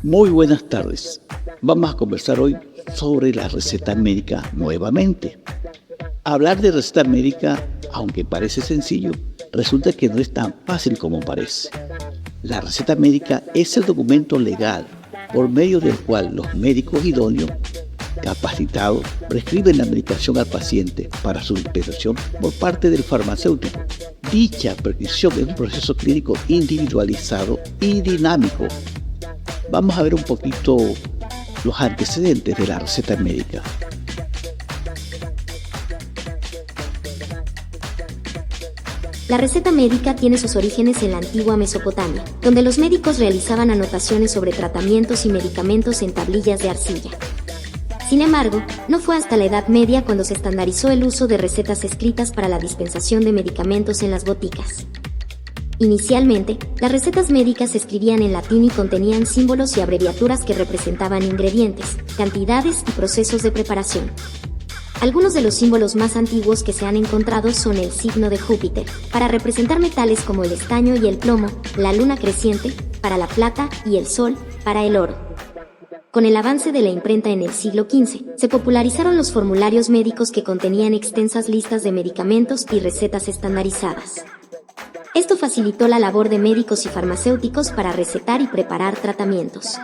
Muy buenas tardes. Vamos a conversar hoy sobre la receta médica nuevamente. Hablar de receta médica, aunque parece sencillo, resulta que no es tan fácil como parece. La receta médica es el documento legal por medio del cual los médicos idóneos, capacitados, prescriben la medicación al paciente para su dispensación por parte del farmacéutico. Dicha prescripción es un proceso clínico individualizado y dinámico. Vamos a ver un poquito los antecedentes de la receta médica. La receta médica tiene sus orígenes en la antigua Mesopotamia, donde los médicos realizaban anotaciones sobre tratamientos y medicamentos en tablillas de arcilla. Sin embargo, no fue hasta la Edad Media cuando se estandarizó el uso de recetas escritas para la dispensación de medicamentos en las boticas. Inicialmente, las recetas médicas se escribían en latín y contenían símbolos y abreviaturas que representaban ingredientes, cantidades y procesos de preparación. Algunos de los símbolos más antiguos que se han encontrado son el signo de Júpiter, para representar metales como el estaño y el plomo, la luna creciente, para la plata, y el sol, para el oro. Con el avance de la imprenta en el siglo XV, se popularizaron los formularios médicos que contenían extensas listas de medicamentos y recetas estandarizadas. Esto facilitó la labor de médicos y farmacéuticos para recetar y preparar tratamientos.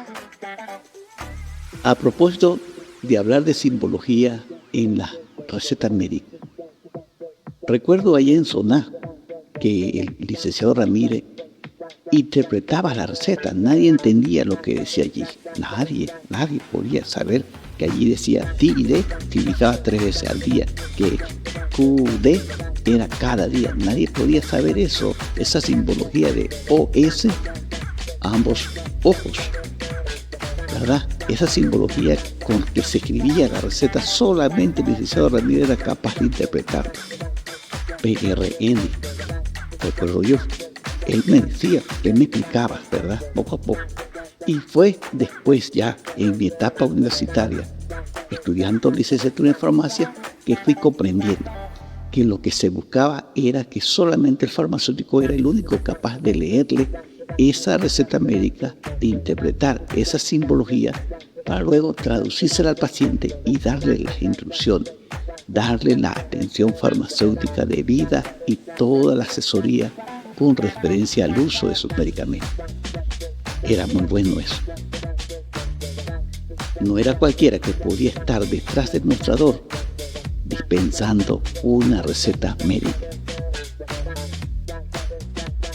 A propósito de hablar de simbología en la receta médica, recuerdo allá en Soná que el licenciado Ramírez interpretaba la receta. Nadie entendía lo que decía allí. Nadie podía saber que allí decía ti y D, se indicaba 3 veces al día, que QD era cada día. Nadie podía saber eso, esa simbología de OS, ambos ojos, ¿verdad? Esa simbología con que se escribía la receta, solamente el licenciado Ramírez era capaz de interpretarla. PRN, recuerdo yo. Él me decía, él me explicaba, ¿verdad? Poco a poco. Y fue después ya, en mi etapa universitaria, estudiando licenciatura en farmacia, que fui comprendiendo que lo que se buscaba era que solamente el farmacéutico era el único capaz de leerle esa receta médica, de interpretar esa simbología, para luego traducírsela al paciente y darle las instrucciones, darle la atención farmacéutica debida y toda la asesoría con referencia al uso de sus medicamentos. Era muy bueno eso. No era cualquiera que podía estar detrás del mostrador dispensando una receta médica.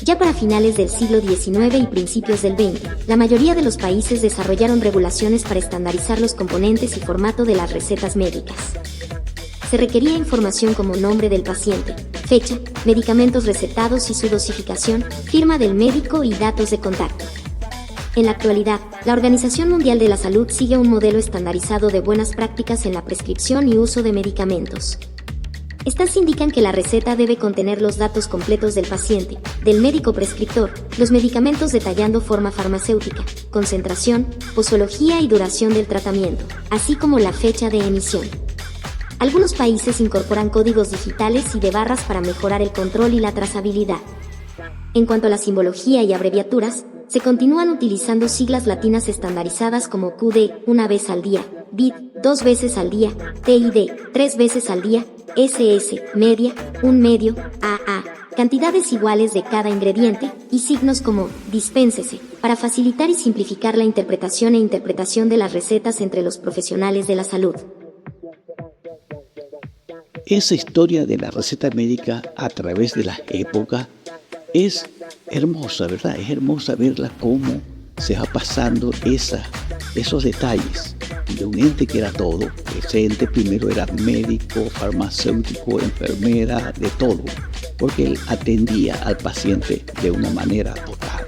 Ya para finales del siglo XIX y principios del XX, la mayoría de los países desarrollaron regulaciones para estandarizar los componentes y formato de las recetas médicas. Se requería información como nombre del paciente, fecha, medicamentos recetados y su dosificación, firma del médico y datos de contacto. En la actualidad, la Organización Mundial de la Salud sigue un modelo estandarizado de buenas prácticas en la prescripción y uso de medicamentos. Estas indican que la receta debe contener los datos completos del paciente, del médico prescriptor, los medicamentos detallando forma farmacéutica, concentración, posología y duración del tratamiento, así como la fecha de emisión. Algunos países incorporan códigos digitales y de barras para mejorar el control y la trazabilidad. En cuanto a la simbología y abreviaturas, se continúan utilizando siglas latinas estandarizadas como QD, 1 vez al día, BID, 2 veces al día, TID, 3 veces al día, SS, media, 1 medio, AA, cantidades iguales de cada ingrediente, y signos como dispénsese, para facilitar y simplificar la interpretación de las recetas entre los profesionales de la salud. Esa historia de la receta médica a través de las épocas es hermosa, ¿verdad? Es hermosa verla cómo se va pasando esos detalles de un ente que era todo. Ese ente primero era médico, farmacéutico, enfermera, de todo, porque él atendía al paciente de una manera total.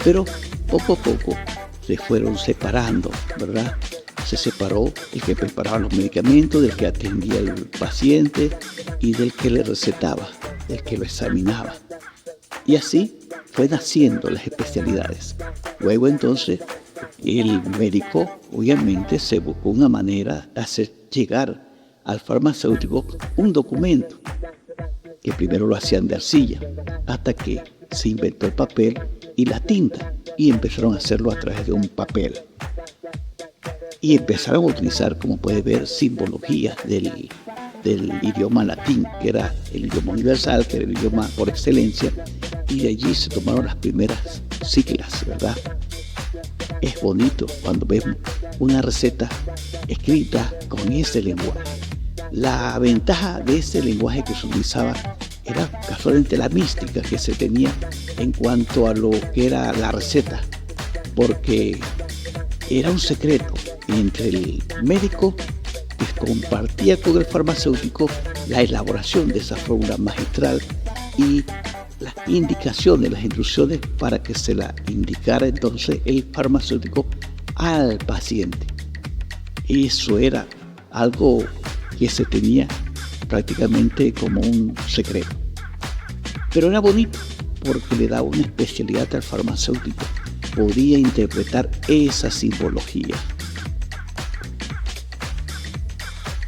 Pero poco a poco se fueron separando, ¿verdad? Se separó el que preparaba los medicamentos, del que atendía al paciente y del que le recetaba, del que lo examinaba. Y así fue naciendo las especialidades. Luego entonces el médico obviamente se buscó una manera de hacer llegar al farmacéutico un documento que primero lo hacían de arcilla, hasta que se inventó el papel y la tinta, y empezaron a hacerlo a través de un papel. Y empezaron a utilizar, como puede ver, simbología del idioma latín, que era el idioma universal, que era el idioma por excelencia, y de allí se tomaron las primeras siglas, ¿verdad? Es bonito cuando vemos una receta escrita con ese lenguaje. La ventaja de ese lenguaje que se utilizaba era casualmente la mística que se tenía en cuanto a lo que era la receta, porque era un secreto entre el médico que compartía con el farmacéutico la elaboración de esa fórmula magistral y las indicaciones, las instrucciones para que se la indicara entonces el farmacéutico al paciente. Eso era algo que se tenía prácticamente como un secreto. Pero era bonito porque le daba una especialidad al farmacéutico. Podía interpretar esa simbología.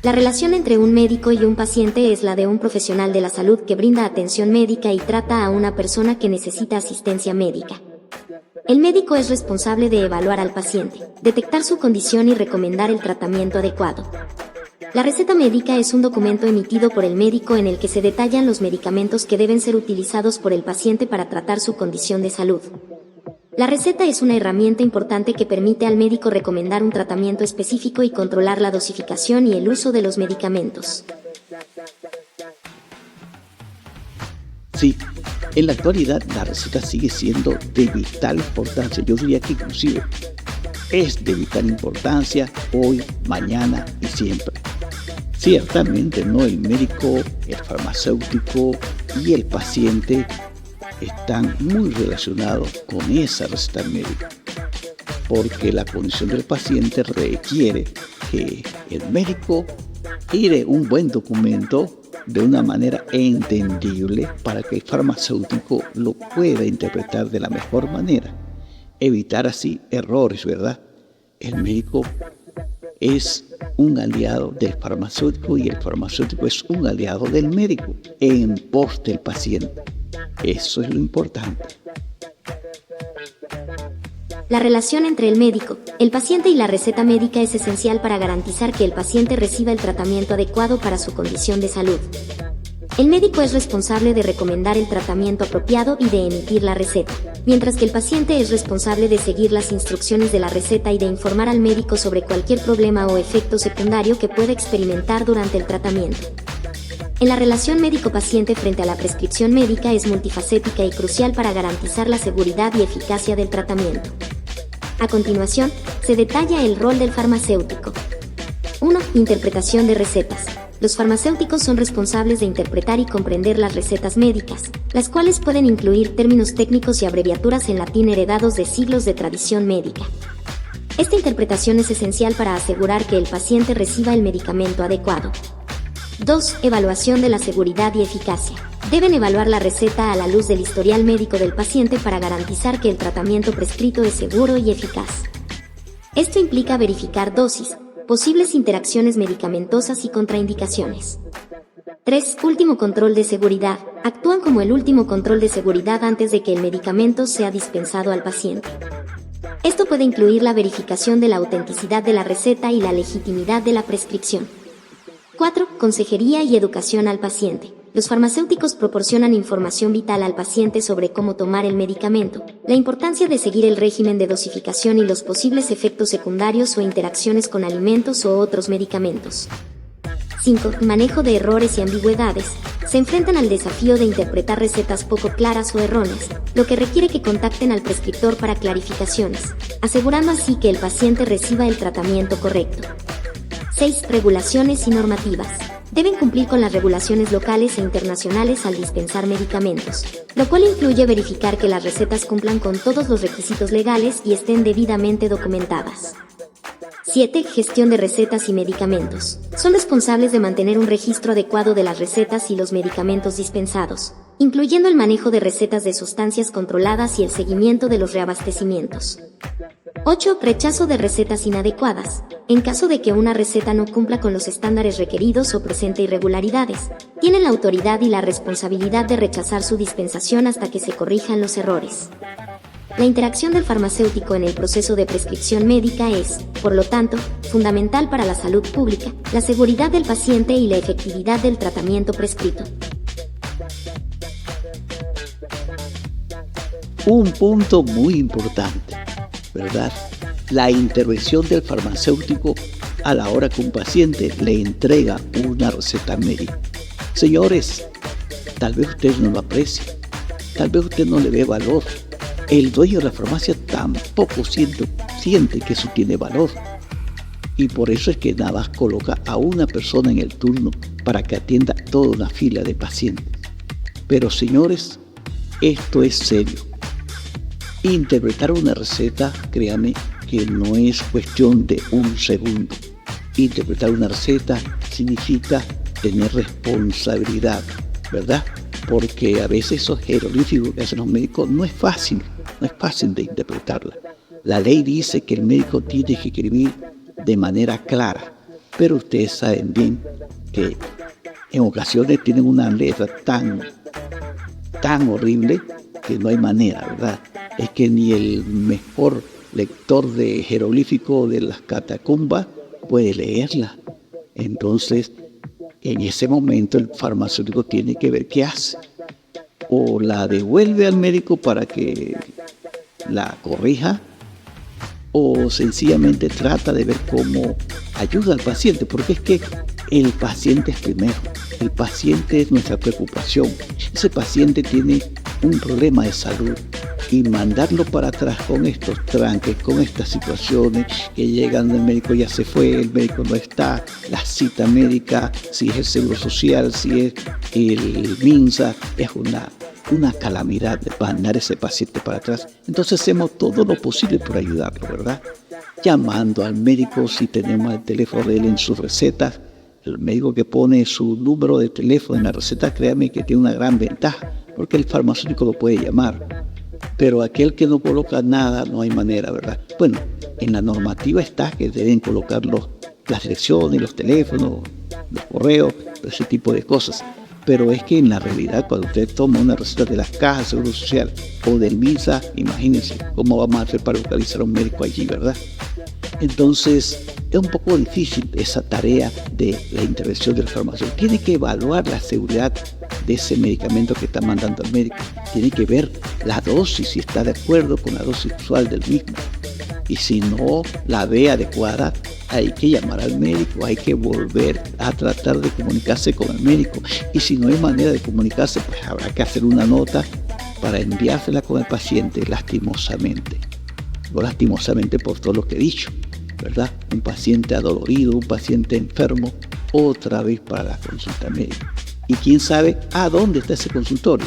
La relación entre un médico y un paciente es la de un profesional de la salud que brinda atención médica y trata a una persona que necesita asistencia médica. El médico es responsable de evaluar al paciente, detectar su condición y recomendar el tratamiento adecuado. La receta médica es un documento emitido por el médico en el que se detallan los medicamentos que deben ser utilizados por el paciente para tratar su condición de salud. La receta es una herramienta importante que permite al médico recomendar un tratamiento específico y controlar la dosificación y el uso de los medicamentos. Sí, en la actualidad la receta sigue siendo de vital importancia. Yo diría que inclusive es de vital importancia hoy, mañana y siempre. Ciertamente, ¿no? El médico, el farmacéutico y el paciente están muy relacionados con esa receta médica, porque la condición del paciente requiere que el médico gire un buen documento de una manera entendible para que el farmacéutico lo pueda interpretar de la mejor manera, evitar así errores, ¿verdad? El médico es un aliado del farmacéutico y el farmacéutico es un aliado del médico en pos del paciente. Eso es lo importante. La relación entre el médico, el paciente y la receta médica es esencial para garantizar que el paciente reciba el tratamiento adecuado para su condición de salud. El médico es responsable de recomendar el tratamiento apropiado y de emitir la receta, mientras que el paciente es responsable de seguir las instrucciones de la receta y de informar al médico sobre cualquier problema o efecto secundario que pueda experimentar durante el tratamiento. En la relación médico-paciente frente a la prescripción médica es multifacética y crucial para garantizar la seguridad y eficacia del tratamiento. A continuación, se detalla el rol del farmacéutico. 1. Interpretación de recetas. Los farmacéuticos son responsables de interpretar y comprender las recetas médicas, las cuales pueden incluir términos técnicos y abreviaturas en latín heredados de siglos de tradición médica. Esta interpretación es esencial para asegurar que el paciente reciba el medicamento adecuado. 2. Evaluación de la seguridad y eficacia. Deben evaluar la receta a la luz del historial médico del paciente para garantizar que el tratamiento prescrito es seguro y eficaz. Esto implica verificar dosis, posibles interacciones medicamentosas y contraindicaciones. 3. Último control de seguridad. Actúan como el último control de seguridad antes de que el medicamento sea dispensado al paciente. Esto puede incluir la verificación de la autenticidad de la receta y la legitimidad de la prescripción. 4. Consejería y educación al paciente. Los farmacéuticos proporcionan información vital al paciente sobre cómo tomar el medicamento, la importancia de seguir el régimen de dosificación y los posibles efectos secundarios o interacciones con alimentos o otros medicamentos. 5. Manejo de errores y ambigüedades. Se enfrentan al desafío de interpretar recetas poco claras o erróneas, lo que requiere que contacten al prescriptor para clarificaciones, asegurando así que el paciente reciba el tratamiento correcto. 6. Regulaciones y normativas. Deben cumplir con las regulaciones locales e internacionales al dispensar medicamentos, lo cual incluye verificar que las recetas cumplan con todos los requisitos legales y estén debidamente documentadas. 7. Gestión de recetas y medicamentos. Son responsables de mantener un registro adecuado de las recetas y los medicamentos dispensados, incluyendo el manejo de recetas de sustancias controladas y el seguimiento de los reabastecimientos. 8. Rechazo de recetas inadecuadas. En caso de que una receta no cumpla con los estándares requeridos o presente irregularidades, tienen la autoridad y la responsabilidad de rechazar su dispensación hasta que se corrijan los errores. La interacción del farmacéutico en el proceso de prescripción médica es, por lo tanto, fundamental para la salud pública, la seguridad del paciente y la efectividad del tratamiento prescrito. Un punto muy importante, ¿verdad? La intervención del farmacéutico a la hora que un paciente le entrega una receta médica. Señores, tal vez usted no lo aprecie, tal vez usted no le ve valor. El dueño de la farmacia tampoco siente que eso tiene valor. Y por eso es que nada más coloca a una persona en el turno para que atienda toda una fila de pacientes. Pero señores, esto es serio. Interpretar una receta, créame, que no es cuestión de un segundo. Interpretar una receta significa tener responsabilidad, ¿verdad? Porque a veces esos jeroglíficos que hacen los médicos no es fácil de interpretarla. La ley dice que el médico tiene que escribir de manera clara, pero ustedes saben bien que en ocasiones tienen una letra tan horrible que no hay manera, ¿verdad? Es que ni el mejor lector de jeroglífico de las catacumbas puede leerla. Entonces, en ese momento el farmacéutico tiene que ver qué hace. O la devuelve al médico para que la corrija, o sencillamente trata de ver cómo ayuda al paciente, porque es que el paciente es primero. El paciente es nuestra preocupación. Ese paciente tiene un problema de salud y mandarlo para atrás con estos tranques, con estas situaciones que llegan, el médico ya se fue, el médico no está, la cita médica, si es el Seguro Social, si es el MINSA, es una calamidad de mandar ese paciente para atrás. Entonces hacemos todo lo posible por ayudarlo, ¿verdad? Llamando al médico si tenemos el teléfono de él en sus recetas. El médico que pone su número de teléfono en la receta, créame que tiene una gran ventaja, porque el farmacéutico lo puede llamar. Pero aquel que no coloca nada, no hay manera, ¿verdad? Bueno, en la normativa está que deben colocar las direcciones, los teléfonos, los correos, ese tipo de cosas. Pero es que en la realidad, cuando usted toma una receta de las cajas de Seguro Social o del MINSA, imagínense cómo vamos a hacer para localizar a un médico allí, ¿verdad? Entonces, es un poco difícil esa tarea de la intervención del farmacéutico. Tiene que evaluar la seguridad de ese medicamento que está mandando al médico. Tiene que ver la dosis, si está de acuerdo con la dosis usual del mismo. Y si no la ve adecuada, hay que llamar al médico, hay que volver a tratar de comunicarse con el médico. Y si no hay manera de comunicarse, pues habrá que hacer una nota para enviársela con el paciente lastimosamente. No lastimosamente por todo lo que he dicho, ¿verdad? Un paciente adolorido, un paciente enfermo, otra vez para la consulta médica. Y quién sabe a dónde está ese consultorio.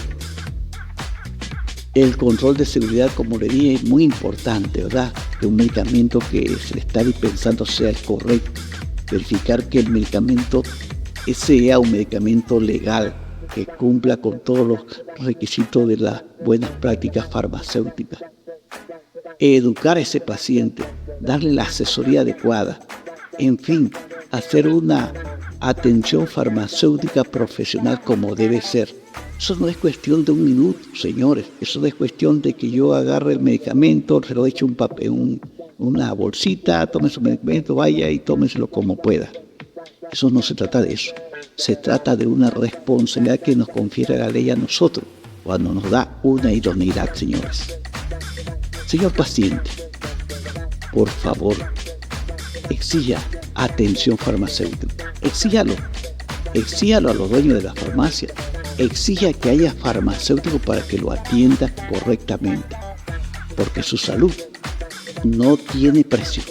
El control de seguridad, como le dije, es muy importante, ¿verdad? Que un medicamento que se le está dispensando sea el correcto. Verificar que el medicamento sea un medicamento legal, que cumpla con todos los requisitos de las buenas prácticas farmacéuticas. Educar a ese paciente, darle la asesoría adecuada, en fin, hacer una atención farmacéutica profesional como debe ser. Eso no es cuestión de un minuto, señores. Eso no es cuestión de que yo agarre el medicamento, se lo eche un papel, una bolsita, tome su medicamento, vaya y tómeselo como pueda. Eso no se trata de eso. Se trata de una responsabilidad que nos confiere la ley a nosotros cuando nos da una idoneidad, señores. Señor paciente, por favor, exija atención farmacéutica. Exíjalo a los dueños de la farmacia. Exija que haya farmacéutico para que lo atienda correctamente, porque su salud no tiene precio.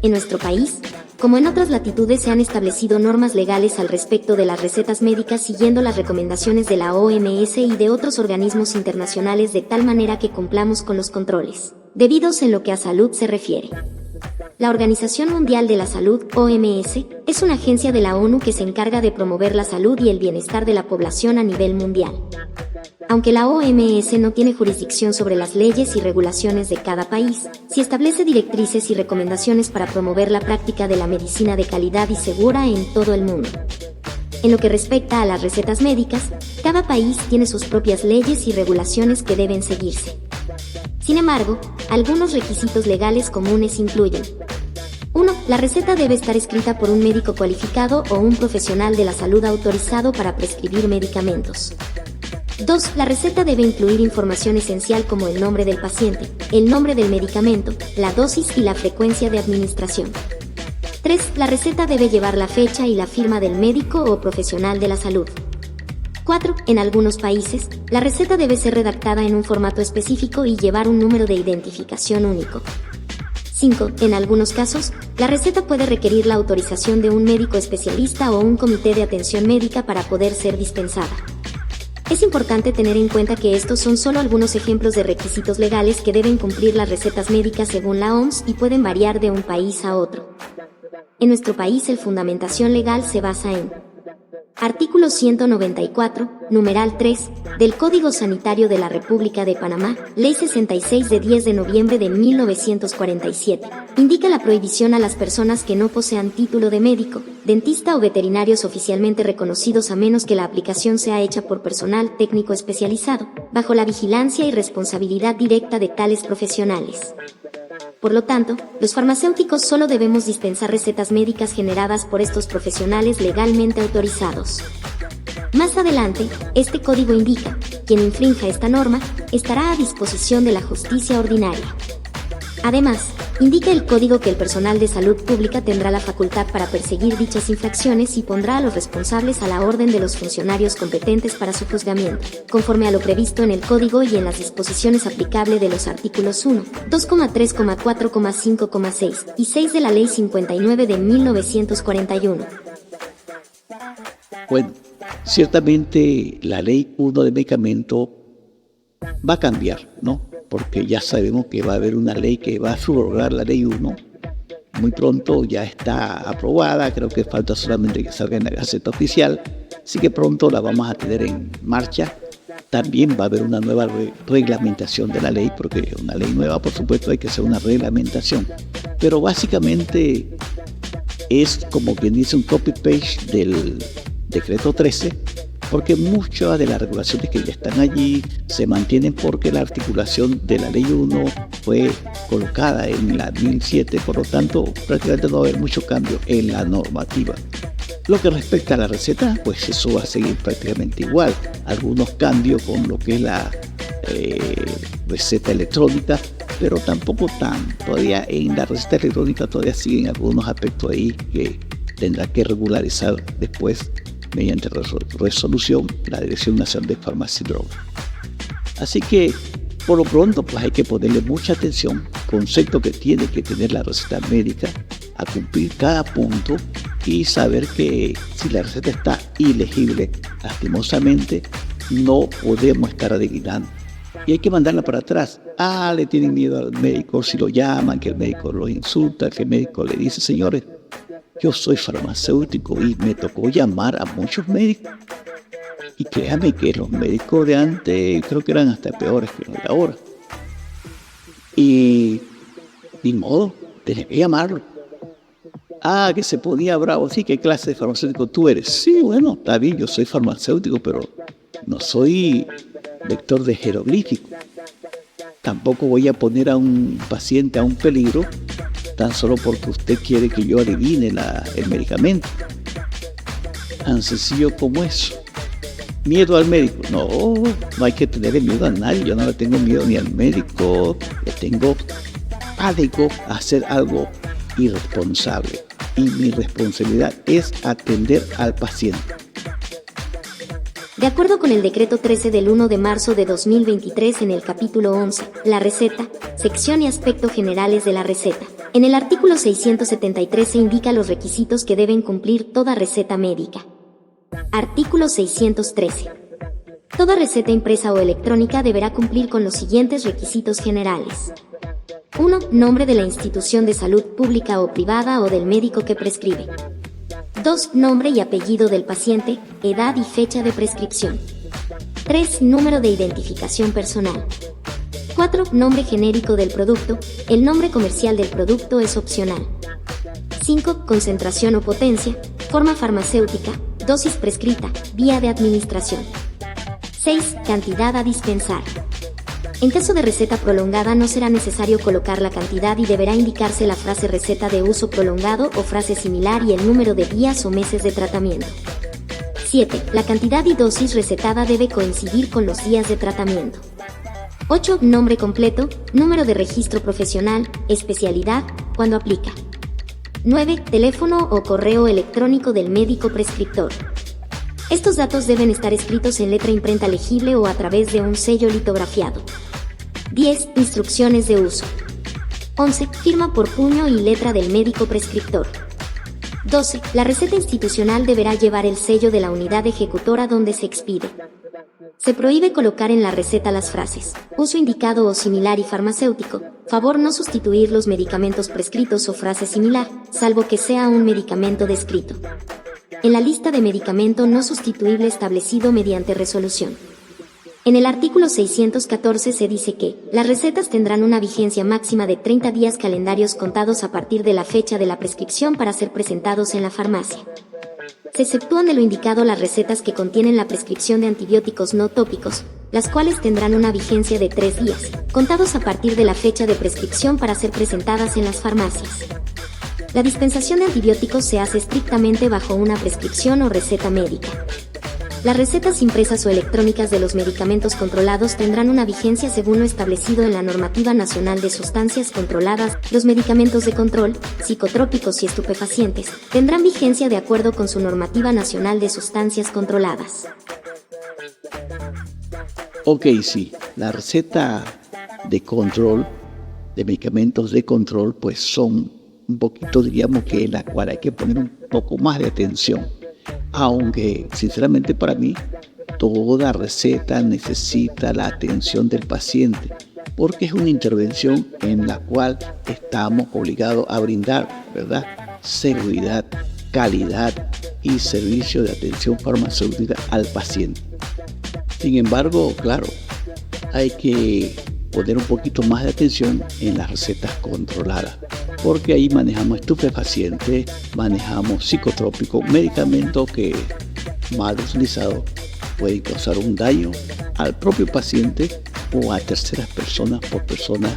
En nuestro país, como en otras latitudes, se han establecido normas legales al respecto de las recetas médicas siguiendo las recomendaciones de la OMS y de otros organismos internacionales de tal manera que cumplamos con los controles debidos en lo que a salud se refiere. La Organización Mundial de la Salud, OMS, es una agencia de la ONU que se encarga de promover la salud y el bienestar de la población a nivel mundial. Aunque la OMS no tiene jurisdicción sobre las leyes y regulaciones de cada país, sí establece directrices y recomendaciones para promover la práctica de la medicina de calidad y segura en todo el mundo. En lo que respecta a las recetas médicas, cada país tiene sus propias leyes y regulaciones que deben seguirse. Sin embargo, algunos requisitos legales comunes incluyen: 1. La receta debe estar escrita por un médico cualificado o un profesional de la salud autorizado para prescribir medicamentos. 2. La receta debe incluir información esencial como el nombre del paciente, el nombre del medicamento, la dosis y la frecuencia de administración. 3. La receta debe llevar la fecha y la firma del médico o profesional de la salud. 4. En algunos países, la receta debe ser redactada en un formato específico y llevar un número de identificación único. 5. En algunos casos, la receta puede requerir la autorización de un médico especialista o un comité de atención médica para poder ser dispensada. Es importante tener en cuenta que estos son solo algunos ejemplos de requisitos legales que deben cumplir las recetas médicas según la OMS y pueden variar de un país a otro. En nuestro país, la fundamentación legal se basa en artículo 194, numeral 3, del Código Sanitario de la República de Panamá, Ley 66 de 10 de noviembre de 1947. Indica la prohibición a las personas que no posean título de médico, dentista o veterinarios oficialmente reconocidos a menos que la aplicación sea hecha por personal técnico especializado, bajo la vigilancia y responsabilidad directa de tales profesionales. Por lo tanto, los farmacéuticos solo debemos dispensar recetas médicas generadas por estos profesionales legalmente autorizados. Más adelante, este código indica: quien infrinja esta norma estará a disposición de la justicia ordinaria. Además, indica el código que el personal de salud pública tendrá la facultad para perseguir dichas infracciones y pondrá a los responsables a la orden de los funcionarios competentes para su juzgamiento, conforme a lo previsto en el código y en las disposiciones aplicables de los artículos 1, 2,3, 4, 5, 6 y 6 de la Ley 59 de 1941. Bueno, ciertamente la Ley 1 de medicamento va a cambiar, ¿no? Porque ya sabemos que va a haber una ley que va a subrogar la Ley 1. Muy pronto ya está aprobada, creo que falta solamente que salga en la Gaceta Oficial, así que pronto la vamos a tener en marcha. También va a haber una nueva reglamentación de la ley, porque una ley nueva, por supuesto, hay que hacer una reglamentación. Pero básicamente es, como quien dice, un copy-paste del Decreto 13, porque muchas de las regulaciones que ya están allí se mantienen porque la articulación de la Ley 1 fue colocada en la 2007, por lo tanto prácticamente no va a haber mucho cambio en la normativa. Lo que respecta a la receta, pues eso va a seguir prácticamente igual. Algunos cambios con lo que es la receta electrónica, pero tampoco todavía en la receta electrónica todavía siguen algunos aspectos ahí que tendrá que regularizar después mediante resolución la Dirección Nacional de Farmacia y Drogas. Así que, por lo pronto, pues hay que ponerle mucha atención, concepto que tiene que tener la receta médica, a cumplir cada punto y saber que si la receta está ilegible, lastimosamente, no podemos estar adivinando. Y hay que mandarla para atrás. Le tienen miedo al médico, si lo llaman, que el médico lo insulta, que el médico le dice: señores, yo soy farmacéutico y me tocó llamar a muchos médicos. Y créanme que los médicos de antes creo que eran hasta peores que los de ahora. Y ni modo, tenía que llamarlo. Que se ponía bravo. Sí, ¿qué clase de farmacéutico tú eres? Sí, bueno, está bien, yo soy farmacéutico, pero no soy lector de jeroglíficos. Tampoco voy a poner a un paciente a un peligro tan solo porque usted quiere que yo adivine el medicamento. Tan sencillo como eso. ¿Miedo al médico? No hay que tenerle miedo a nadie. Yo no le tengo miedo ni al médico. Le tengo pánico a hacer algo irresponsable. Y mi responsabilidad es atender al paciente. De acuerdo con el Decreto 13 del 1 de marzo de 2023 en el capítulo 11, la receta, sección y aspectos generales de la receta. En el artículo 673 se indica los requisitos que deben cumplir toda receta médica. Artículo 613. Toda receta impresa o electrónica deberá cumplir con los siguientes requisitos generales. 1. Nombre de la institución de salud pública o privada o del médico que prescribe. 2. Nombre y apellido del paciente, edad y fecha de prescripción. 3. Número de identificación personal. 4. Nombre genérico del producto. El nombre comercial del producto es opcional. 5. Concentración o potencia. Forma farmacéutica. Dosis prescrita. Vía de administración. 6. Cantidad a dispensar. En caso de receta prolongada no será necesario colocar la cantidad y deberá indicarse la frase receta de uso prolongado o frase similar y el número de días o meses de tratamiento. 7. La cantidad y dosis recetada debe coincidir con los días de tratamiento. 8. Nombre completo, número de registro profesional, especialidad, cuando aplica. 9. Teléfono o correo electrónico del médico prescriptor. Estos datos deben estar escritos en letra imprenta legible o a través de un sello litografiado. 10. Instrucciones de uso. 11. Firma por puño y letra del médico prescriptor. 12. La receta institucional deberá llevar el sello de la unidad ejecutora donde se expide. Se prohíbe colocar en la receta las frases uso indicado o similar y farmacéutico, favor no sustituir los medicamentos prescritos o frase similar, salvo que sea un medicamento descrito en la lista de medicamento no sustituible establecido mediante resolución. En el artículo 614 se dice que las recetas tendrán una vigencia máxima de 30 días calendarios contados a partir de la fecha de la prescripción para ser presentados en la farmacia. Se exceptúan de lo indicado las recetas que contienen la prescripción de antibióticos no tópicos, las cuales tendrán una vigencia de 3 días, contados a partir de la fecha de prescripción para ser presentadas en las farmacias. La dispensación de antibióticos se hace estrictamente bajo una prescripción o receta médica. Las recetas impresas o electrónicas de los medicamentos controlados tendrán una vigencia según lo establecido en la Normativa Nacional de Sustancias Controladas. Los medicamentos de control, psicotrópicos y estupefacientes, tendrán vigencia de acuerdo con su Normativa Nacional de Sustancias Controladas. Ok, sí, la receta de control, de medicamentos de control, pues son un poquito, diríamos que en la cual hay que poner un poco más de atención. Aunque, sinceramente, para mí, toda receta necesita la atención del paciente, porque es una intervención en la cual estamos obligados a brindar, ¿verdad?, seguridad, calidad y servicio de atención farmacéutica al paciente. Sin embargo, claro, hay que poner un poquito más de atención en las recetas controladas, porque ahí manejamos estupefacientes, manejamos psicotrópicos, medicamentos que mal utilizados pueden causar un daño al propio paciente o a terceras personas por personas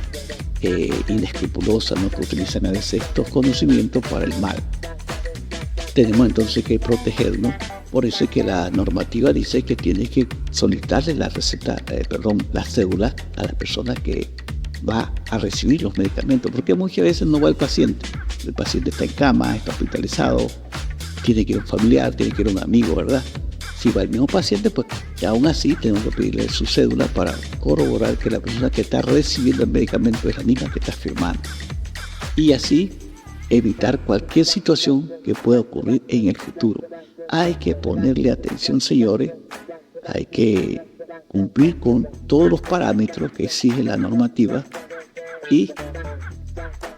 inescrupulosas, ¿no?, que utilizan a veces estos conocimientos para el mal. Tenemos entonces que protegernos. Por eso es que la normativa dice que tiene que solicitarle la cédula a la persona que va a recibir los medicamentos, porque muchas veces no va el paciente está en cama, está hospitalizado, tiene que ir un familiar, tiene que ir un amigo, ¿verdad? Si va el mismo paciente, pues aún así tenemos que pedirle su cédula para corroborar que la persona que está recibiendo el medicamento es la misma que está firmando, y así evitar cualquier situación que pueda ocurrir en el futuro. Hay que ponerle atención, señores, hay que cumplir con todos los parámetros que exige la normativa y,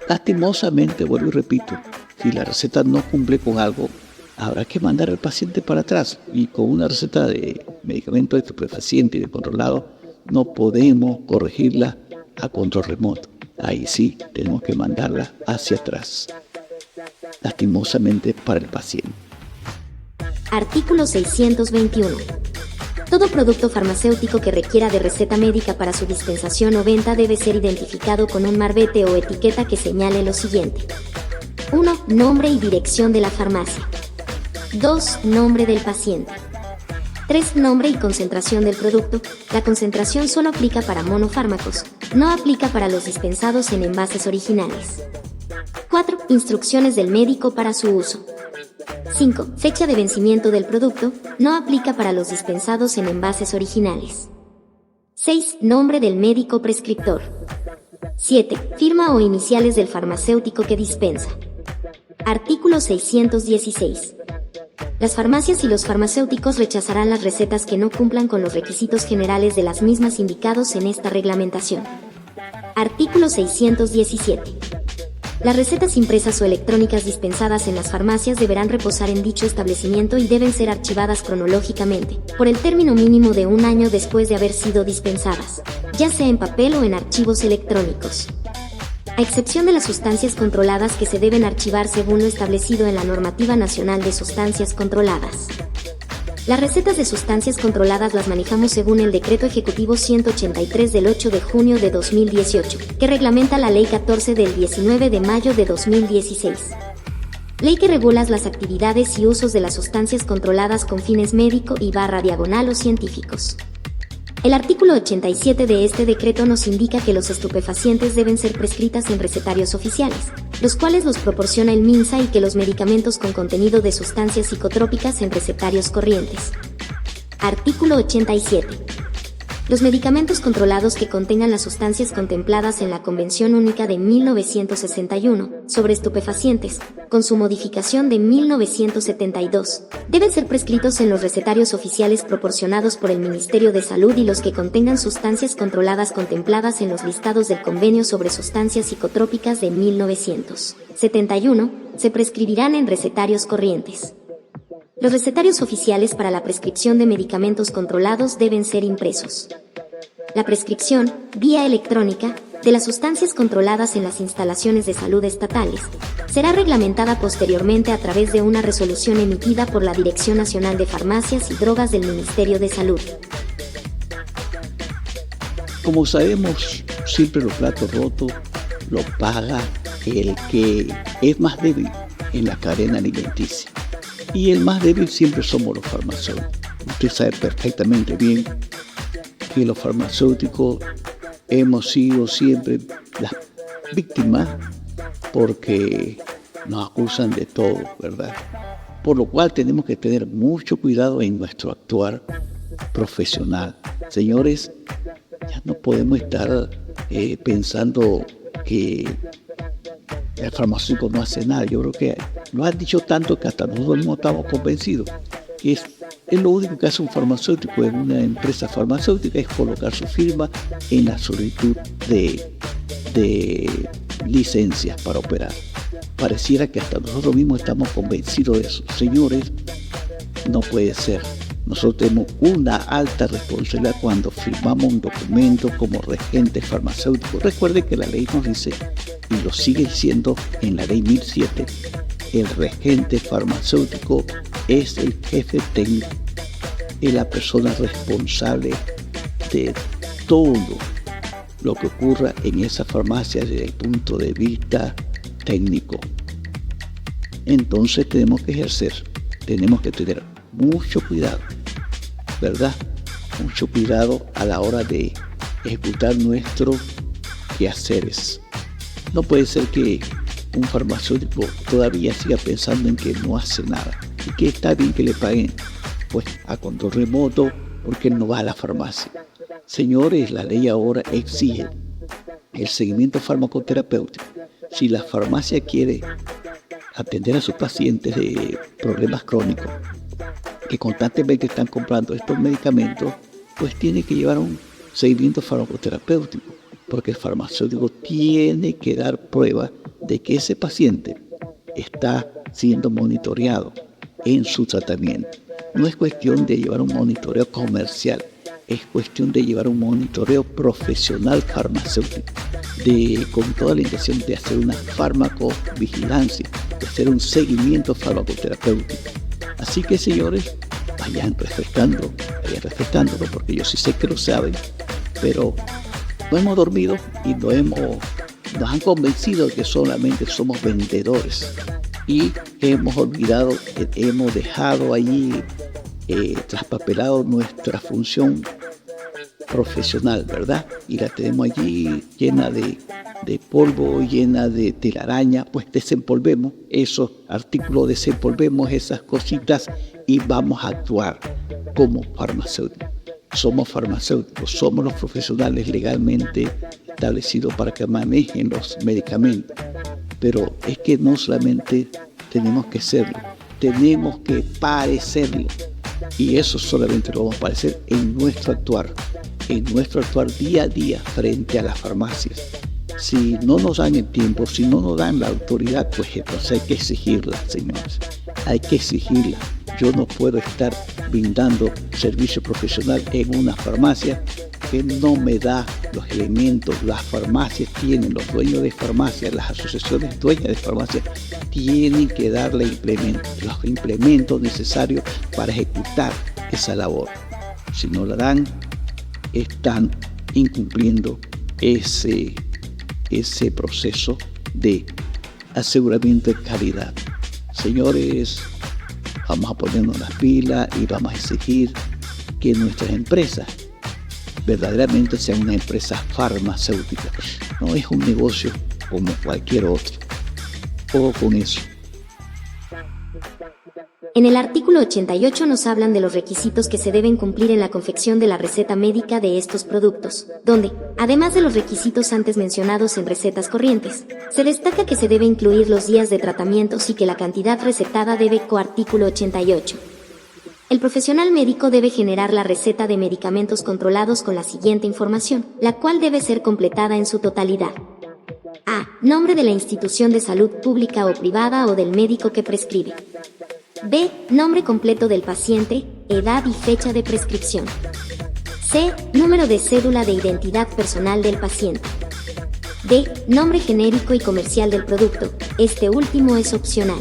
lastimosamente, vuelvo y repito, si la receta no cumple con algo, habrá que mandar al paciente para atrás, y con una receta de medicamento estupefaciente y de controlado no podemos corregirla a control remoto. Ahí sí tenemos que mandarla hacia atrás, lastimosamente para el paciente. Artículo 621. Todo producto farmacéutico que requiera de receta médica para su dispensación o venta debe ser identificado con un marbete o etiqueta que señale lo siguiente. 1. Nombre y dirección de la farmacia. 2. Nombre del paciente. 3. Nombre y concentración del producto. La concentración solo aplica para monofármacos, no aplica para los dispensados en envases originales. 4. Instrucciones del médico para su uso. 5. Fecha de vencimiento del producto, no aplica para los dispensados en envases originales. 6. Nombre del médico prescriptor. 7. Firma o iniciales del farmacéutico que dispensa. Artículo 616. Las farmacias y los farmacéuticos rechazarán las recetas que no cumplan con los requisitos generales de las mismas indicados en esta reglamentación. Artículo 617. Las recetas impresas o electrónicas dispensadas en las farmacias deberán reposar en dicho establecimiento y deben ser archivadas cronológicamente, por el término mínimo de 1 año después de haber sido dispensadas, ya sea en papel o en archivos electrónicos. A excepción de las sustancias controladas que se deben archivar según lo establecido en la Normativa Nacional de Sustancias Controladas. Las recetas de sustancias controladas las manejamos según el Decreto Ejecutivo 183 del 8 de junio de 2018, que reglamenta la Ley 14 del 19 de mayo de 2016. Ley que regula las actividades y usos de las sustancias controladas con fines médico y /diagonal o científicos. El artículo 87 de este decreto nos indica que los estupefacientes deben ser prescritas en recetarios oficiales, los cuales los proporciona el MINSA, y que los medicamentos con contenido de sustancias psicotrópicas en recetarios corrientes. Artículo 87. Los medicamentos controlados que contengan las sustancias contempladas en la Convención Única de 1961 sobre estupefacientes, con su modificación de 1972, deben ser prescritos en los recetarios oficiales proporcionados por el Ministerio de Salud, y los que contengan sustancias controladas contempladas en los listados del Convenio sobre Sustancias Psicotrópicas de 1971 se prescribirán en recetarios corrientes. Los recetarios oficiales para la prescripción de medicamentos controlados deben ser impresos. La prescripción, vía electrónica, de las sustancias controladas en las instalaciones de salud estatales será reglamentada posteriormente a través de una resolución emitida por la Dirección Nacional de Farmacias y Drogas del Ministerio de Salud. Como sabemos, siempre los platos rotos lo paga el que es más débil en la cadena alimenticia. Y el más débil siempre somos los farmacéuticos. Usted sabe perfectamente bien que los farmacéuticos hemos sido siempre las víctimas porque nos acusan de todo, ¿verdad? Por lo cual tenemos que tener mucho cuidado en nuestro actuar profesional. Señores, ya no podemos estar pensando que el farmacéutico no hace nada. Yo creo que lo han dicho tanto que hasta nosotros mismos estamos convencidos. Es lo único que hace un farmacéutico en una empresa farmacéutica, es colocar su firma en la solicitud de licencias para operar. Pareciera que hasta nosotros mismos estamos convencidos de eso. Señores, no puede ser. Nosotros tenemos una alta responsabilidad cuando firmamos un documento como regente farmacéutico. Recuerde que la ley nos dice, y lo sigue diciendo en la ley 1007, el regente farmacéutico es el jefe técnico, es la persona responsable de todo lo que ocurra en esa farmacia desde el punto de vista técnico. Entonces tenemos que tener mucho cuidado, ¿verdad? Mucho cuidado a la hora de ejecutar nuestros quehaceres. No puede ser que un farmacéutico todavía siga pensando en que no hace nada y que está bien que le paguen pues a control remoto porque él no va a la farmacia. Señores, la ley ahora exige el seguimiento farmacoterapéutico. Si la farmacia quiere atender a sus pacientes de problemas crónicos que constantemente están comprando estos medicamentos, pues tiene que llevar un seguimiento farmacoterapéutico, porque el farmacéutico tiene que dar prueba de que ese paciente está siendo monitoreado en su tratamiento. No es cuestión de llevar un monitoreo comercial, es cuestión de llevar un monitoreo profesional farmacéutico, con toda la intención de hacer una farmacovigilancia, de hacer un seguimiento farmacoterapéutico. Así que, señores, vayan respetándolo, porque yo sí sé que lo saben, pero no hemos dormido y nos han convencido de que solamente somos vendedores y hemos olvidado, hemos dejado allí traspapelado nuestra función profesional, ¿verdad? Y la tenemos allí llena de polvo, llena de telaraña. Pues desempolvemos esos artículos, desempolvemos esas cositas y vamos a actuar como farmacéuticos. Somos farmacéuticos, somos los profesionales legalmente establecidos para que manejen los medicamentos. Pero es que no solamente tenemos que serlo, tenemos que parecerlo. Y eso solamente lo vamos a parecer en nuestro actuar día a día frente a las farmacias, Si no nos dan el tiempo, si no nos dan la autoridad, pues entonces hay que exigirla, señores. Hay que exigirla. Yo no puedo estar brindando servicio profesional en una farmacia que no me da los elementos. Las farmacias tienen, los dueños de farmacias, las asociaciones dueñas de farmacias, tienen que darle los implementos necesarios para ejecutar esa labor. Si no la dan, están incumpliendo ese proceso de aseguramiento de calidad. Señores, vamos a ponernos las pilas y vamos a exigir que nuestras empresas verdaderamente sean una empresa farmacéutica. No es un negocio como cualquier otro. Ojo con eso. En el artículo 88 nos hablan de los requisitos que se deben cumplir en la confección de la receta médica de estos productos, donde, además de los requisitos antes mencionados en recetas corrientes, se destaca que se debe incluir los días de tratamientos y que la cantidad recetada debe artículo 88. El profesional médico debe generar la receta de medicamentos controlados con la siguiente información, la cual debe ser completada en su totalidad. A. Nombre de la institución de salud pública o privada o del médico que prescribe. B. Nombre completo del paciente, edad y fecha de prescripción. C. Número de cédula de identidad personal del paciente. D. Nombre genérico y comercial del producto, este último es opcional.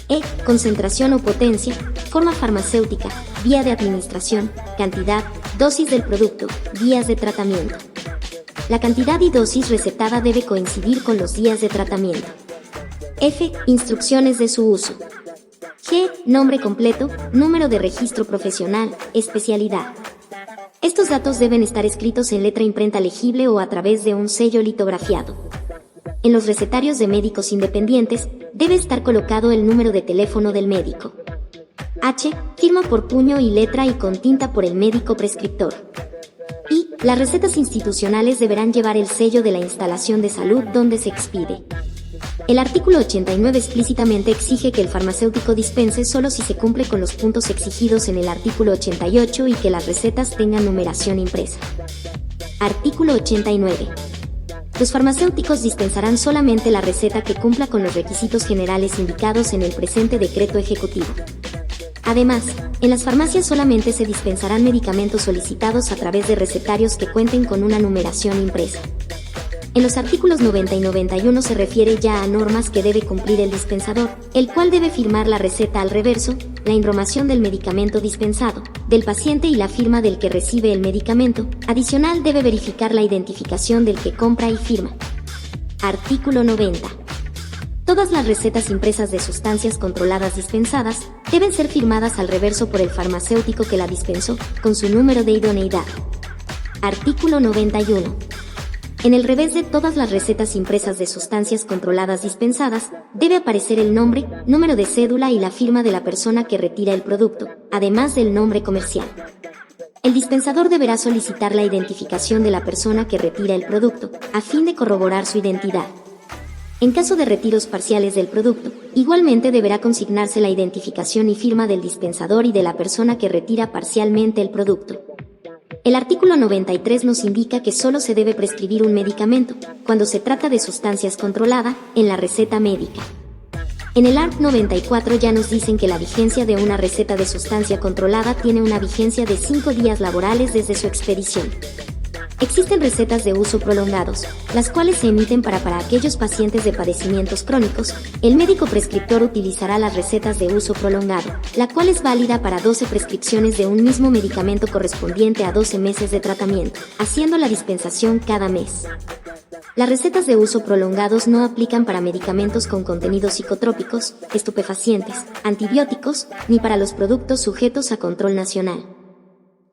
E. Concentración o potencia, forma farmacéutica, vía de administración, cantidad, dosis del producto, días de tratamiento. La cantidad y dosis recetada debe coincidir con los días de tratamiento. F. Instrucciones de su uso. G. Nombre completo, número de registro profesional, especialidad. Estos datos deben estar escritos en letra imprenta legible o a través de un sello litografiado. En los recetarios de médicos independientes, debe estar colocado el número de teléfono del médico. H. Firma por puño y letra y con tinta por el médico prescriptor. I. Las recetas institucionales deberán llevar el sello de la instalación de salud donde se expide. El artículo 89 explícitamente exige que el farmacéutico dispense solo si se cumple con los puntos exigidos en el artículo 88 y que las recetas tengan numeración impresa. Artículo 89. Los farmacéuticos dispensarán solamente la receta que cumpla con los requisitos generales indicados en el presente decreto ejecutivo. Además, en las farmacias solamente se dispensarán medicamentos solicitados a través de recetarios que cuenten con una numeración impresa. En los artículos 90 y 91 se refiere ya a normas que debe cumplir el dispensador, el cual debe firmar la receta al reverso, la información del medicamento dispensado, del paciente y la firma del que recibe el medicamento. Adicional, debe verificar la identificación del que compra y firma. Artículo 90. Todas las recetas impresas de sustancias controladas dispensadas deben ser firmadas al reverso por el farmacéutico que la dispensó, con su número de idoneidad. Artículo 91. En el revés de todas las recetas impresas de sustancias controladas dispensadas, debe aparecer el nombre, número de cédula y la firma de la persona que retira el producto, además del nombre comercial. El dispensador deberá solicitar la identificación de la persona que retira el producto, a fin de corroborar su identidad. En caso de retiros parciales del producto, igualmente deberá consignarse la identificación y firma del dispensador y de la persona que retira parcialmente el producto. El artículo 93 nos indica que solo se debe prescribir un medicamento, cuando se trata de sustancias controladas, en la receta médica. En el art. 94 ya nos dicen que la vigencia de una receta de sustancia controlada tiene una vigencia de 5 días laborales desde su expedición. Existen recetas de uso prolongados, las cuales se emiten para aquellos pacientes de padecimientos crónicos. El médico prescriptor utilizará las recetas de uso prolongado, la cual es válida para 12 prescripciones de un mismo medicamento correspondiente a 12 meses de tratamiento, haciendo la dispensación cada mes. Las recetas de uso prolongados no aplican para medicamentos con contenidos psicotrópicos, estupefacientes, antibióticos, ni para los productos sujetos a control nacional.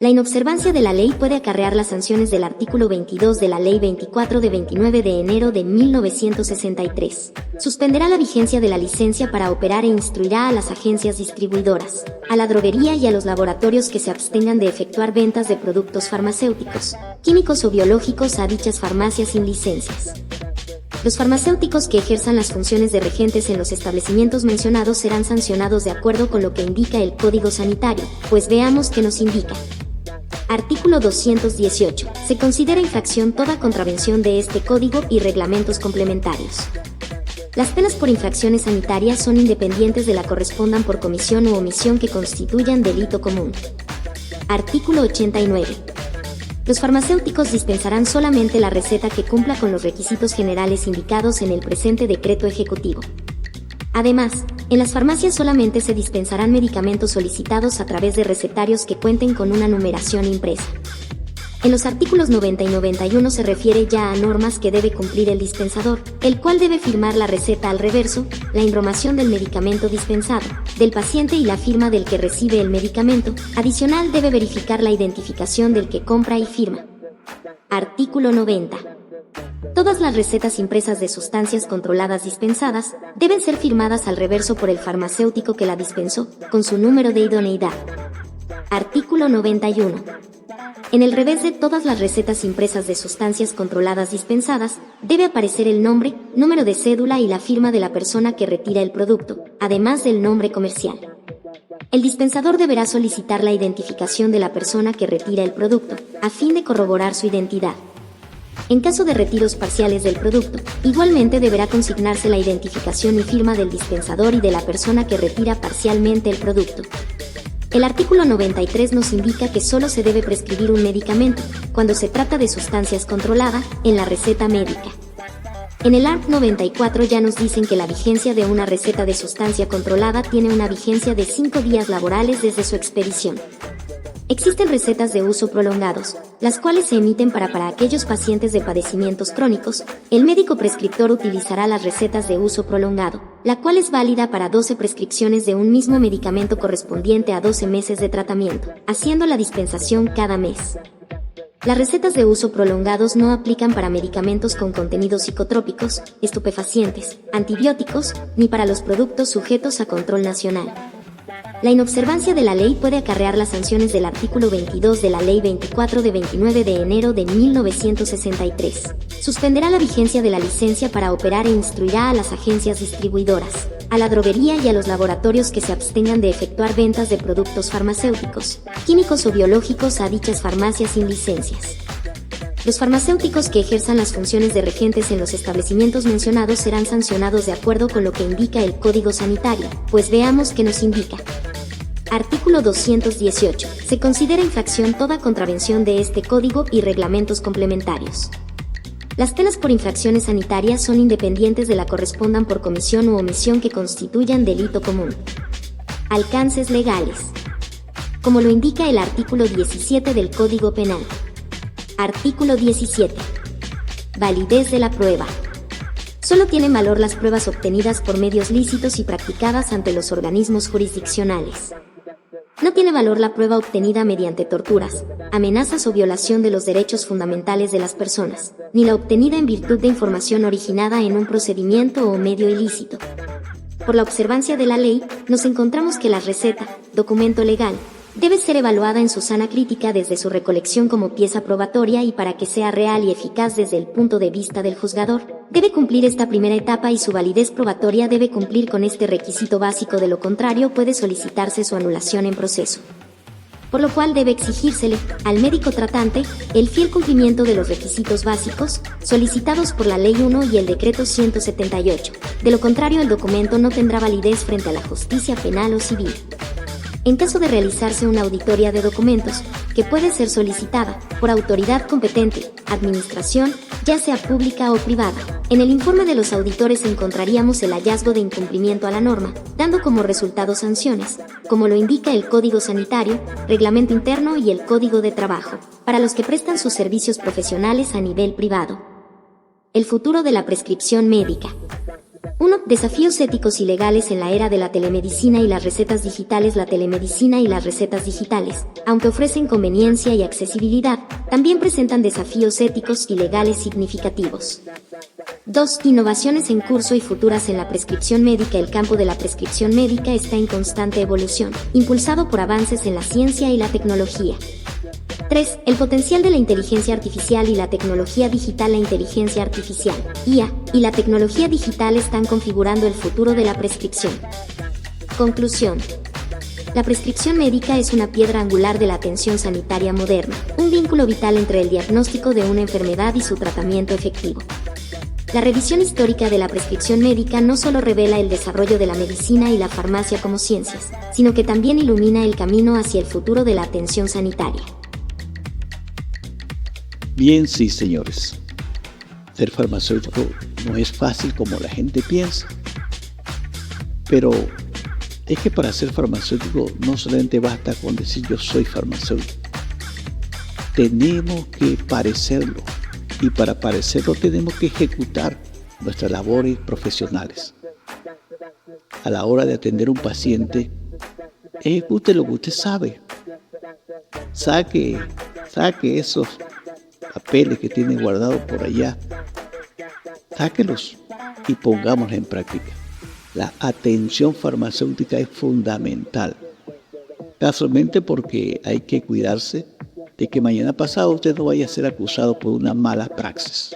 La inobservancia de la ley puede acarrear las sanciones del artículo 22 de la Ley 24 de 29 de enero de 1963. Suspenderá la vigencia de la licencia para operar e instruirá a las agencias distribuidoras, a la droguería y a los laboratorios que se abstengan de efectuar ventas de productos farmacéuticos, químicos o biológicos a dichas farmacias sin licencias. Los farmacéuticos que ejerzan las funciones de regentes en los establecimientos mencionados serán sancionados de acuerdo con lo que indica el Código Sanitario, pues veamos qué nos indica. Artículo 218. Se considera infracción toda contravención de este código y reglamentos complementarios. Las penas por infracciones sanitarias son independientes de la correspondan por comisión u omisión que constituyan delito común. Artículo 89. Los farmacéuticos dispensarán solamente la receta que cumpla con los requisitos generales indicados en el presente decreto ejecutivo. Además, en las farmacias solamente se dispensarán medicamentos solicitados a través de recetarios que cuenten con una numeración impresa. En los artículos 90 y 91 se refiere ya a normas que debe cumplir el dispensador, el cual debe firmar la receta al reverso, la información del medicamento dispensado, del paciente y la firma del que recibe el medicamento. Adicional, debe verificar la identificación del que compra y firma. Artículo 90. Todas las recetas impresas de sustancias controladas dispensadas deben ser firmadas al reverso por el farmacéutico que la dispensó, con su número de idoneidad. Artículo 91. En el revés de todas las recetas impresas de sustancias controladas dispensadas, debe aparecer el nombre, número de cédula y la firma de la persona que retira el producto, además del nombre comercial. El dispensador deberá solicitar la identificación de la persona que retira el producto, a fin de corroborar su identidad. En caso de retiros parciales del producto, igualmente deberá consignarse la identificación y firma del dispensador y de la persona que retira parcialmente el producto. El artículo 93 nos indica que solo se debe prescribir un medicamento, cuando se trata de sustancias controladas, en la receta médica. En el art. 94 ya nos dicen que la vigencia de una receta de sustancia controlada tiene una vigencia de 5 días laborales desde su expedición. Existen recetas de uso prolongados, las cuales se emiten para aquellos pacientes de padecimientos crónicos. El médico prescriptor utilizará las recetas de uso prolongado, la cual es válida para 12 prescripciones de un mismo medicamento correspondiente a 12 meses de tratamiento, haciendo la dispensación cada mes. Las recetas de uso prolongados no aplican para medicamentos con contenidos psicotrópicos, estupefacientes, antibióticos, ni para los productos sujetos a control nacional. La inobservancia de la ley puede acarrear las sanciones del artículo 22 de la Ley 24 de 29 de enero de 1963. Suspenderá la vigencia de la licencia para operar e instruirá a las agencias distribuidoras, a la droguería y a los laboratorios que se abstengan de efectuar ventas de productos farmacéuticos, químicos o biológicos a dichas farmacias sin licencias. Los farmacéuticos que ejerzan las funciones de regentes en los establecimientos mencionados serán sancionados de acuerdo con lo que indica el Código Sanitario, pues veamos qué nos indica. Artículo 218. Se considera infracción toda contravención de este código y reglamentos complementarios. Las penas por infracciones sanitarias son independientes de la correspondan por comisión u omisión que constituyan delito común. Alcances legales. Como lo indica el artículo 17 del Código Penal. Artículo 17. Validez de la prueba. Solo tienen valor las pruebas obtenidas por medios lícitos y practicadas ante los organismos jurisdiccionales. No tiene valor la prueba obtenida mediante torturas, amenazas o violación de los derechos fundamentales de las personas, ni la obtenida en virtud de información originada en un procedimiento o medio ilícito. Por la observancia de la ley, nos encontramos que la receta, documento legal, debe ser evaluada en su sana crítica desde su recolección como pieza probatoria y para que sea real y eficaz desde el punto de vista del juzgador, debe cumplir esta primera etapa y su validez probatoria debe cumplir con este requisito básico, de lo contrario puede solicitarse su anulación en proceso. Por lo cual debe exigírsele, al médico tratante, el fiel cumplimiento de los requisitos básicos, solicitados por la Ley 1 y el Decreto 178. De lo contrario, el documento no tendrá validez frente a la justicia penal o civil. En caso de realizarse una auditoría de documentos, que puede ser solicitada por autoridad competente, administración, ya sea pública o privada, en el informe de los auditores encontraríamos el hallazgo de incumplimiento a la norma, dando como resultado sanciones, como lo indica el Código Sanitario, Reglamento Interno y el Código de Trabajo, para los que prestan sus servicios profesionales a nivel privado. El futuro de la prescripción médica. 1. Desafíos éticos y legales en la era de la telemedicina y las recetas digitales. La telemedicina y las recetas digitales, aunque ofrecen conveniencia y accesibilidad, también presentan desafíos éticos y legales significativos. 2. Innovaciones en curso y futuras en la prescripción médica. El campo de la prescripción médica está en constante evolución, impulsado por avances en la ciencia y la tecnología. 3. El potencial de la inteligencia artificial y la tecnología digital. La inteligencia artificial, IA, y la tecnología digital están configurando el futuro de la prescripción. Conclusión. La prescripción médica es una piedra angular de la atención sanitaria moderna, un vínculo vital entre el diagnóstico de una enfermedad y su tratamiento efectivo. La revisión histórica de la prescripción médica no solo revela el desarrollo de la medicina y la farmacia como ciencias, sino que también ilumina el camino hacia el futuro de la atención sanitaria. Bien, sí, señores. Ser farmacéutico no es fácil como la gente piensa, pero es que para ser farmacéutico no solamente basta con decir yo soy farmacéutico. Tenemos que parecerlo, y para parecerlo tenemos que ejecutar nuestras labores profesionales. A la hora de atender a un paciente, ejecute lo que usted sabe. Saque esos papeles que tiene guardados por allá. Sáquelos y pongámoslos en práctica. La atención farmacéutica es fundamental. Casualmente porque hay que cuidarse de que mañana pasado usted no vaya a ser acusado por una mala praxis,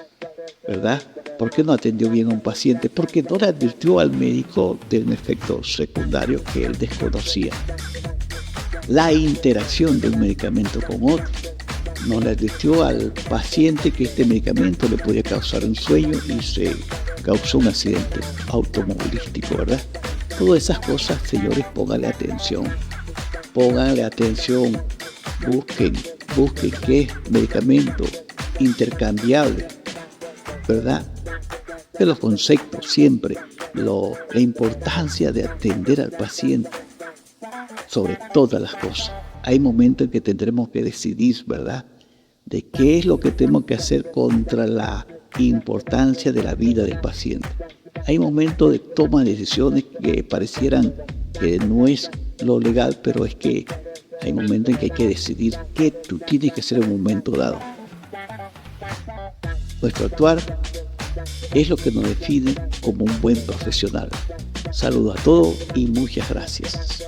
¿verdad? ¿Por qué no atendió bien a un paciente? Porque no le advirtió al médico de un efecto secundario que él desconocía. La interacción de un medicamento con otro. No le advirtió al paciente que este medicamento le podía causar un sueño y se causó un accidente automovilístico, ¿verdad? Todas esas cosas, señores, pónganle atención. Pónganle atención. Busquen qué es medicamento intercambiable, ¿verdad? De los conceptos siempre, la importancia de atender al paciente sobre todas las cosas. Hay momentos en que tendremos que decidir, ¿verdad?, de qué es lo que tenemos que hacer contra la importancia de la vida del paciente. Hay momentos de toma de decisiones que parecieran que no es lo legal, pero es que hay momentos en que hay que decidir qué tú tienes que hacer en un momento dado. Nuestro actuar es lo que nos define como un buen profesional. Saludos a todos y muchas gracias.